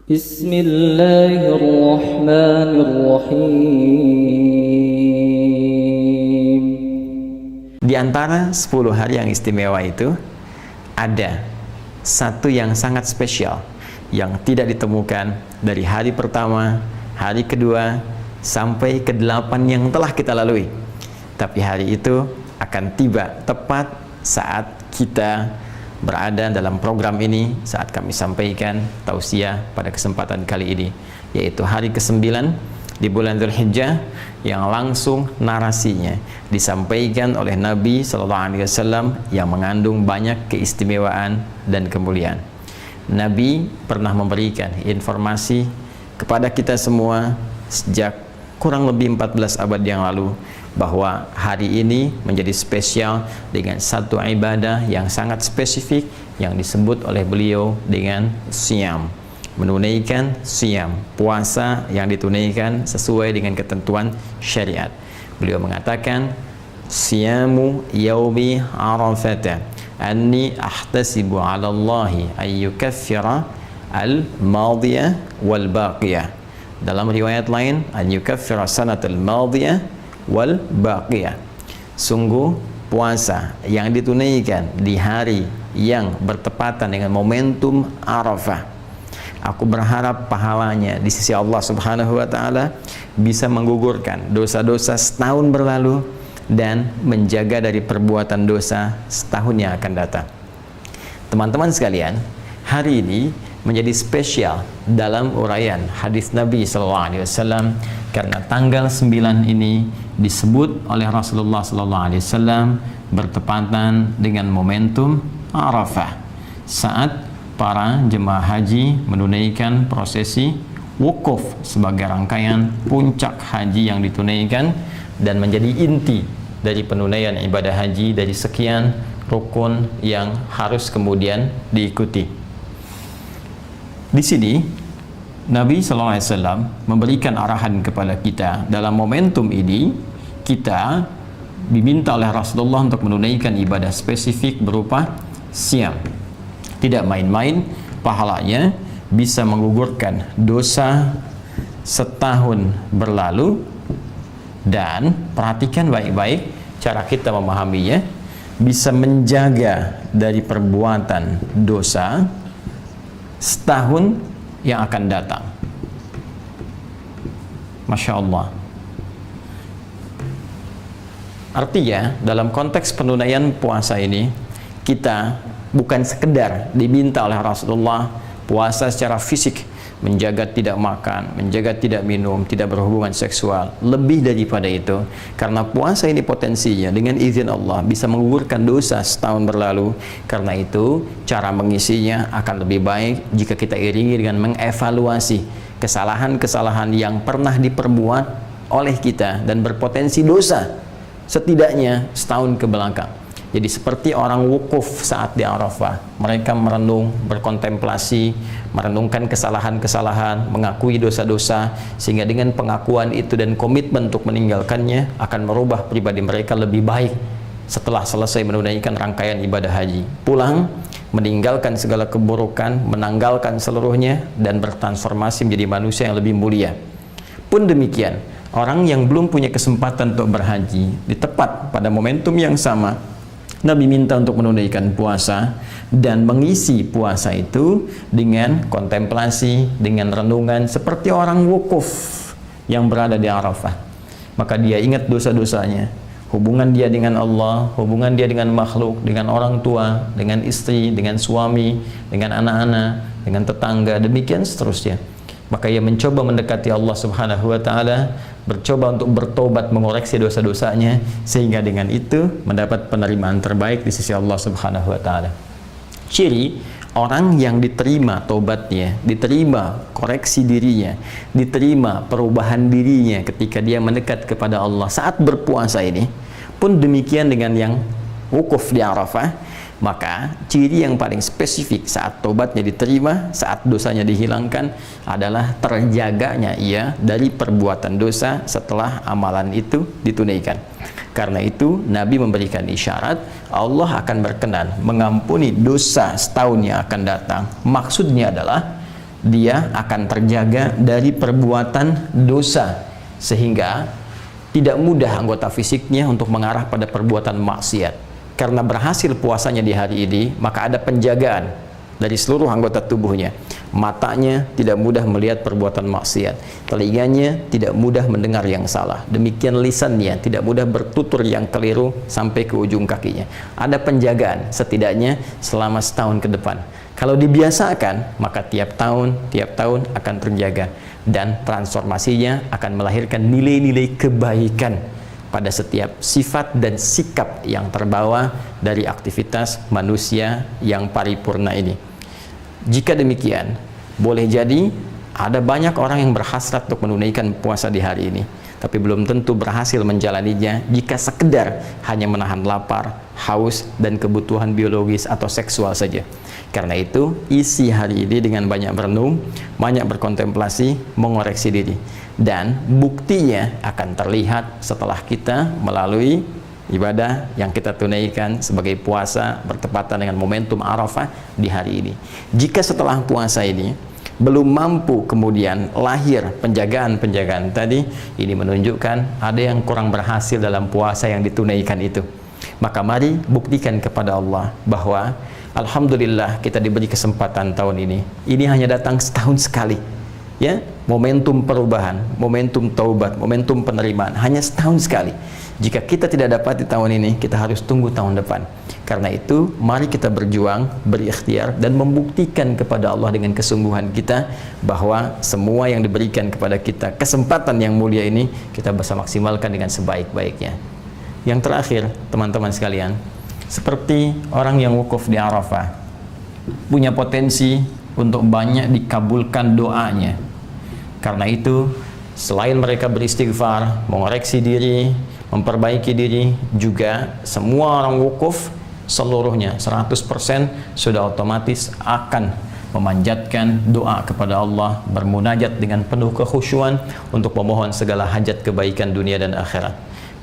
Bismillahirrahmanirrahim. Di antara 10 hari yang istimewa itu ada satu yang sangat spesial yang tidak ditemukan dari hari pertama, hari kedua sampai ke-8 yang telah kita lalui. Tapi hari itu akan tiba tepat saat kita berada dalam program ini, saat kami sampaikan tausiah pada kesempatan kali ini, yaitu hari ke-9 di bulan Dzulhijjah, yang langsung narasinya disampaikan oleh Nabi SAW yang mengandung banyak keistimewaan dan kemuliaan. Nabi pernah memberikan informasi kepada kita semua sejak kurang lebih 14 abad yang lalu bahwa hari ini menjadi spesial dengan satu ibadah yang sangat spesifik yang disebut oleh beliau dengan siyam, menunaikan siyam, puasa yang ditunaikan sesuai dengan ketentuan syariat. Beliau mengatakan, siyamu yaumi arafata anni ahtasibu ala Allahi ayyukaffira al-madiyah wal-baqiyah. Dalam riwayat lain, ayyukaffira sanatal madiyah wal baqiyah. Sungguh puasa yang ditunaikan di hari yang bertepatan dengan momentum Arafah, aku berharap pahalanya di sisi Allah Subhanahu wa taala bisa menggugurkan dosa-dosa setahun berlalu dan menjaga dari perbuatan dosa setahun yang akan datang. Teman-teman sekalian, hari ini menjadi spesial dalam uraian hadis Nabi SAW karena tanggal 9 ini disebut oleh Rasulullah SAW bertepatan dengan momentum Arafah, saat para jemaah haji menunaikan prosesi wukuf sebagai rangkaian puncak haji yang ditunaikan dan menjadi inti dari penunaian ibadah haji dari sekian rukun yang harus kemudian diikuti. Di sini Nabi SAW memberikan arahan kepada kita dalam momentum ini. Kita diminta oleh Rasulullah untuk menunaikan ibadah spesifik berupa siyam. Tidak main-main, pahalanya bisa menggugurkan dosa setahun berlalu. Dan perhatikan baik-baik cara kita memahaminya, bisa menjaga dari perbuatan dosa setahun yang akan datang. Masya Allah. Artinya dalam konteks penunaian puasa ini, kita bukan sekedar diminta oleh Rasulullah puasa secara fisik, menjaga tidak makan, menjaga tidak minum, tidak berhubungan seksual. Lebih daripada itu, karena puasa ini potensinya dengan izin Allah bisa menggugurkan dosa setahun berlalu. Karena itu cara mengisinya akan lebih baik jika kita iringi dengan mengevaluasi kesalahan-kesalahan yang pernah diperbuat oleh kita dan berpotensi dosa setidaknya setahun ke belakang. Jadi seperti orang wukuf saat di Arafah, mereka merenung, berkontemplasi, merenungkan kesalahan-kesalahan, mengakui dosa-dosa, sehingga dengan pengakuan itu dan komitmen untuk meninggalkannya akan merubah pribadi mereka lebih baik setelah selesai menunaikan rangkaian ibadah haji. Pulang, meninggalkan segala keburukan, menanggalkan seluruhnya, dan bertransformasi menjadi manusia yang lebih mulia. Pun demikian, orang yang belum punya kesempatan untuk berhaji, di tepat pada momentum yang sama, Nabi minta untuk menunaikan puasa dan mengisi puasa itu dengan kontemplasi, dengan renungan seperti orang wukuf yang berada di Arafah. Maka dia ingat dosa-dosanya, hubungan dia dengan Allah, hubungan dia dengan makhluk, dengan orang tua, dengan istri, dengan suami, dengan anak-anak, dengan tetangga, demikian seterusnya. Maka ia mencoba mendekati Allah Subhanahu wa taala, bercoba untuk bertobat, mengoreksi dosa-dosanya, sehingga dengan itu mendapat penerimaan terbaik di sisi Allah Subhanahu wa taala. Ciri orang yang diterima tobatnya, diterima koreksi dirinya, diterima perubahan dirinya ketika dia mendekat kepada Allah saat berpuasa ini, pun demikian dengan yang wukuf di Arafah. Maka ciri yang paling spesifik saat tobatnya diterima, saat dosanya dihilangkan, adalah terjaganya ia dari perbuatan dosa setelah amalan itu ditunaikan. Karena itu Nabi memberikan isyarat Allah akan berkenan mengampuni dosa setahun yang akan datang. Maksudnya adalah dia akan terjaga dari perbuatan dosa, sehingga tidak mudah anggota fisiknya untuk mengarah pada perbuatan maksiat. Karena berhasil puasanya di hari ini, maka ada penjagaan dari seluruh anggota tubuhnya. Matanya tidak mudah melihat perbuatan maksiat, telinganya tidak mudah mendengar yang salah, demikian lisannya tidak mudah bertutur yang keliru sampai ke ujung kakinya. Ada penjagaan setidaknya selama setahun ke depan. Kalau dibiasakan, maka tiap tahun akan terjaga, dan transformasinya akan melahirkan nilai-nilai kebaikan pada setiap sifat dan sikap yang terbawa dari aktivitas manusia yang paripurna ini. Jika demikian, boleh jadi ada banyak orang yang berhasrat untuk menunaikan puasa di hari ini, tapi belum tentu berhasil menjalaninya jika sekedar hanya menahan lapar, haus, dan kebutuhan biologis atau seksual saja. Karena itu, isi hari ini dengan banyak merenung, banyak berkontemplasi, mengoreksi diri. Dan buktinya akan terlihat setelah kita melalui ibadah yang kita tunaikan sebagai puasa bertepatan dengan momentum Arafah di hari ini. Jika setelah puasa ini belum mampu kemudian lahir penjagaan-penjagaan tadi, ini menunjukkan ada yang kurang berhasil dalam puasa yang ditunaikan itu. Maka mari buktikan kepada Allah bahwa alhamdulillah kita diberi kesempatan tahun ini. Ini hanya datang setahun sekali. Ya, momentum perubahan, momentum taubat, momentum penerimaan hanya setahun sekali. Jika kita tidak dapat di tahun ini, kita harus tunggu tahun depan. Karena itu, mari kita berjuang, berikhtiar, dan membuktikan kepada Allah dengan kesungguhan kita bahwa semua yang diberikan kepada kita, kesempatan yang mulia ini, kita bisa maksimalkan dengan sebaik-baiknya. Yang terakhir, teman-teman sekalian, seperti orang yang wukuf di Arafah, punya potensi untuk banyak dikabulkan doanya. Karena itu, selain mereka beristighfar, mengoreksi diri, memperbaiki diri, juga semua orang wukuf seluruhnya 100% sudah otomatis akan memanjatkan doa kepada Allah, bermunajat dengan penuh kekhusyuan untuk memohon segala hajat kebaikan dunia dan akhirat.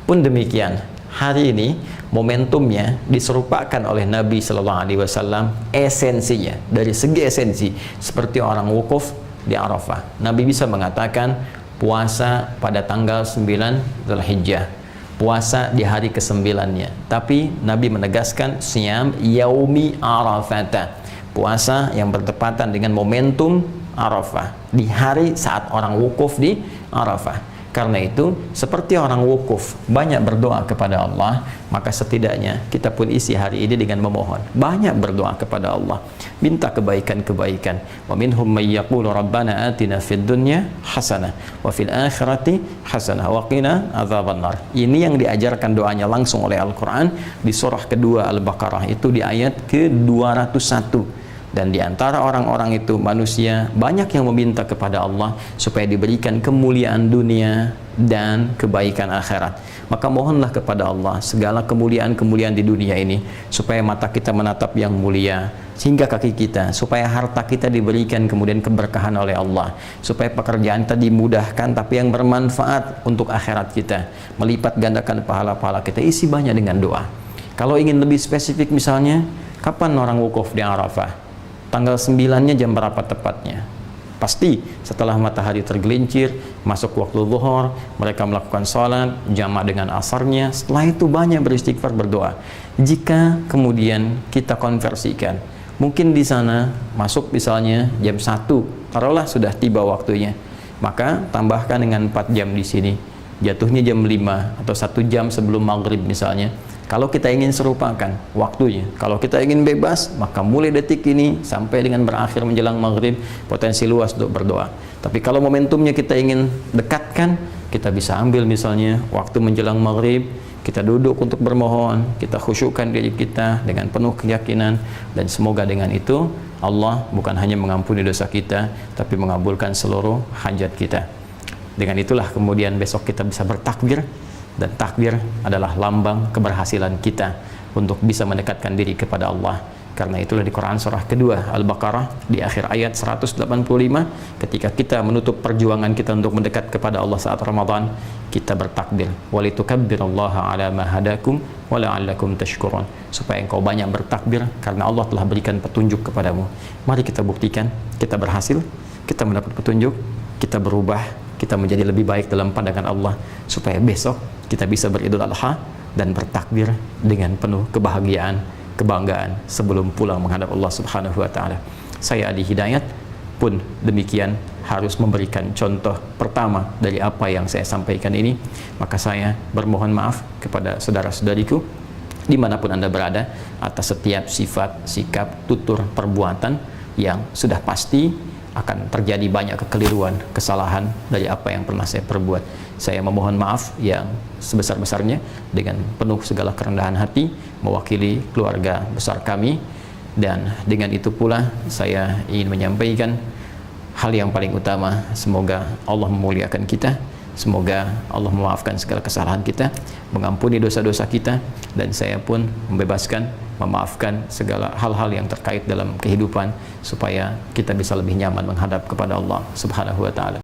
Pun demikian, hari ini momentumnya diserupakan oleh Nabi Sallallahu Alaihi Wasallam, esensinya dari segi esensi seperti orang wukuf di Arafah. Nabi bisa mengatakan puasa pada tanggal 9 Dzulhijjah, puasa di hari ke-9-nya. Tapi Nabi menegaskan siyam yaumi Arafata, puasa yang bertepatan dengan momentum Arafah, di hari saat orang wukuf di Arafah. Karena itu, seperti orang wukuf banyak berdoa kepada Allah, maka setidaknya kita pun isi hari ini dengan memohon, banyak berdoa kepada Allah, minta kebaikan-kebaikan. Wa minhum may yaqulu rabbana atina fid dunya hasanah wa fil akhirati hasanah wa qina adzabannar. Ini yang diajarkan doanya langsung oleh Al-Qur'an di surah kedua Al-Baqarah, itu di ayat ke-201. Dan di antara orang-orang itu manusia banyak yang meminta kepada Allah supaya diberikan kemuliaan dunia dan kebaikan akhirat. Maka mohonlah kepada Allah segala kemuliaan-kemuliaan di dunia ini, supaya mata kita menatap yang mulia, sehingga kaki kita, supaya harta kita diberikan kemudian keberkahan oleh Allah, supaya pekerjaan kita dimudahkan tapi yang bermanfaat untuk akhirat kita, melipat gandakan pahala-pahala kita. Isi banyak dengan doa. Kalau ingin lebih spesifik, misalnya kapan orang wukuf di Arafah, tanggal 9-nya jam berapa tepatnya? Pasti setelah matahari tergelincir, masuk waktu zuhur, mereka melakukan sholat jamaah dengan asarnya. Setelah itu banyak beristighfar, berdoa. Jika kemudian kita konversikan, mungkin di sana masuk misalnya jam 1, taruhlah sudah tiba waktunya, maka tambahkan dengan 4 jam di sini, jatuhnya jam 5 atau 1 jam sebelum maghrib misalnya. Kalau kita ingin serupakan waktunya, kalau kita ingin bebas, maka mulai detik ini sampai dengan berakhir menjelang maghrib, potensi luas untuk berdoa. Tapi kalau momentumnya kita ingin dekatkan, kita bisa ambil misalnya waktu menjelang maghrib, kita duduk untuk bermohon, kita khusyukkan diri kita dengan penuh keyakinan, dan semoga dengan itu Allah bukan hanya mengampuni dosa kita, tapi mengabulkan seluruh hajat kita. Dengan itulah kemudian besok kita bisa bertakbir, dan takbir adalah lambang keberhasilan kita untuk bisa mendekatkan diri kepada Allah. Karena itulah di Quran surah kedua Al-Baqarah di akhir ayat 185, ketika kita menutup perjuangan kita untuk mendekat kepada Allah saat Ramadan, kita bertakbir, walitukabbirullaha ala ma hadakum wa la'allakum tashkurun, supaya engkau banyak bertakbir karena Allah telah berikan petunjuk kepadamu. Mari kita buktikan kita berhasil. kita mendapat petunjuk, kita berubah, kita menjadi lebih baik dalam pandangan Allah, supaya besok kita bisa beridul adha dan bertakbir dengan penuh kebahagiaan, kebanggaan sebelum pulang menghadap Allah Subhanahu wa taala. Saya Adi Hidayat pun demikian harus memberikan contoh pertama dari apa yang saya sampaikan ini. Maka saya bermohon maaf kepada saudara-saudariku dimanapun Anda berada atas setiap sifat, sikap, tutur, perbuatan yang sudah pasti akan terjadi banyak kekeliruan, kesalahan dari apa yang pernah saya perbuat. Saya memohon maaf yang sebesar-besarnya dengan penuh segala kerendahan hati mewakili keluarga besar kami, dan dengan itu pula saya ingin menyampaikan hal yang paling utama, semoga Allah memuliakan kita, semoga Allah memaafkan segala kesalahan kita, mengampuni dosa-dosa kita, dan saya pun membebaskan, memaafkan segala hal-hal yang terkait dalam kehidupan supaya kita bisa lebih nyaman menghadap kepada Allah Subhanahu wa taala.